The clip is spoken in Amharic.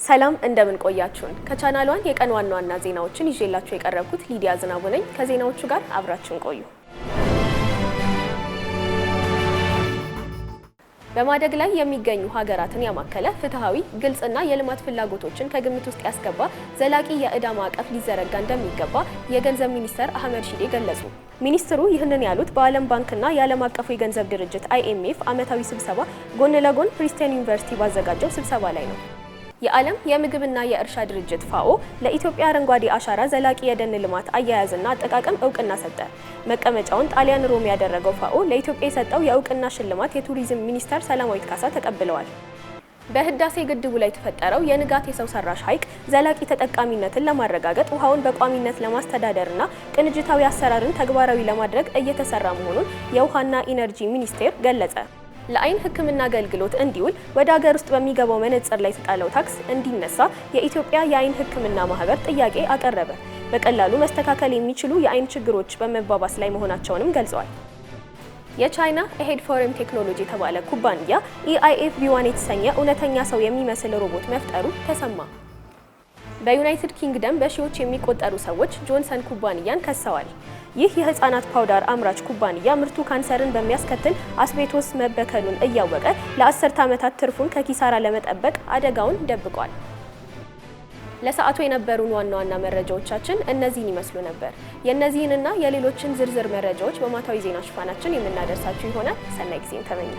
ሰላም እንደምን ቆያችሁን? ከቻናሏን የቀን ዋና ዋና ዜናዎችን ይዤላችሁ የቀረብኩት ሊዲያ ዝናቡ ነኝ። ከዜናዎቹ ጋር አብራችሁን ቆዩ። በማደግ ላይ የሚገኙ ሀገራትን ያማከለ ፍትሃዊ፣ ግልጽና የልማት ፍላጎቶችን ከግምት ውስጥ ያስገባ ዘላቂ የዕዳ ማዕቀፍ ሊዘረጋ እንደሚገባ የገንዘብ ሚኒስተር አህመድ ሺዴ ገለጹ። ሚኒስትሩ ይህንን ያሉት በዓለም ባንክና የዓለም አቀፉ የገንዘብ ድርጅት IMF ዓመታዊ ስብሰባ ጎን ለጎን ፕሪንስተን ዩኒቨርሲቲ ባዘጋጀው ስብሰባ ላይ ነው። የዓለም የምግብና የእርሻ ድርጅት ፋኦ ለኢትዮጵያ አረንጓዴ አሻራ ዘላቂ የደን ልማት አያያዝና አጠቃቀም እውቅና ሰጠ። መቀመጫውን ጣሊያን ሮም ያደረገው ፋኦ ለኢትዮጵያ የሰጠው የእውቅና ሽልማት የቱሪዝም ሚኒስተር ሰላማዊት ካሳ ተቀብለዋል። በህዳሴ ግድቡ ላይ የተፈጠረው የንጋት የሰው ሰራሽ ሐይቅ ዘላቂ ተጠቃሚነትን ለማረጋገጥ ውሃውን በቋሚነት ለማስተዳደርና ቅንጅታዊ አሰራርን ተግባራዊ ለማድረግ እየተሰራ መሆኑን የውሃና ኢነርጂ ሚኒስቴር ገለጸ። ለአይን ሕክምና አገልግሎት እንዲውል ወደ ሀገር ውስጥ በሚገባው መነጽር ላይ የተጣለው ታክስ እንዲነሳ የኢትዮጵያ የአይን ሕክምና ማህበር ጥያቄ አቀረበ። በቀላሉ መስተካከል የሚችሉ የአይን ችግሮች በመባባስ ላይ መሆናቸውንም ገልጸዋል። የቻይና ኤሄድ ፎረም ቴክኖሎጂ የተባለ ኩባንያ EIF B1 የተሰኘ እውነተኛ ሰው የሚመስል ሮቦት መፍጠሩ ተሰማ። በዩናይትድ ኪንግደም በሺዎች የሚቆጠሩ ሰዎች ጆንሰን ኩባንያን ከሰዋል። ይህ የህፃናት ፓውደር አምራች ኩባንያ ምርቱ ካንሰርን በሚያስከትል አስቤቶስ መበከሉን እያወቀ ለ10 ዓመታት ትርፉን ከኪሳራ ለመጠበቅ አደጋውን ደብቋል። ለሰዓቱ የነበሩን ዋና ዋና መረጃዎቻችን እነዚህን ይመስሉ ነበር። የእነዚህንና የሌሎችን ዝርዝር መረጃዎች በማታዊ ዜና ሽፋናችን የምናደርሳችሁ ይሆናል። ሰናይ ጊዜን ተመኘ።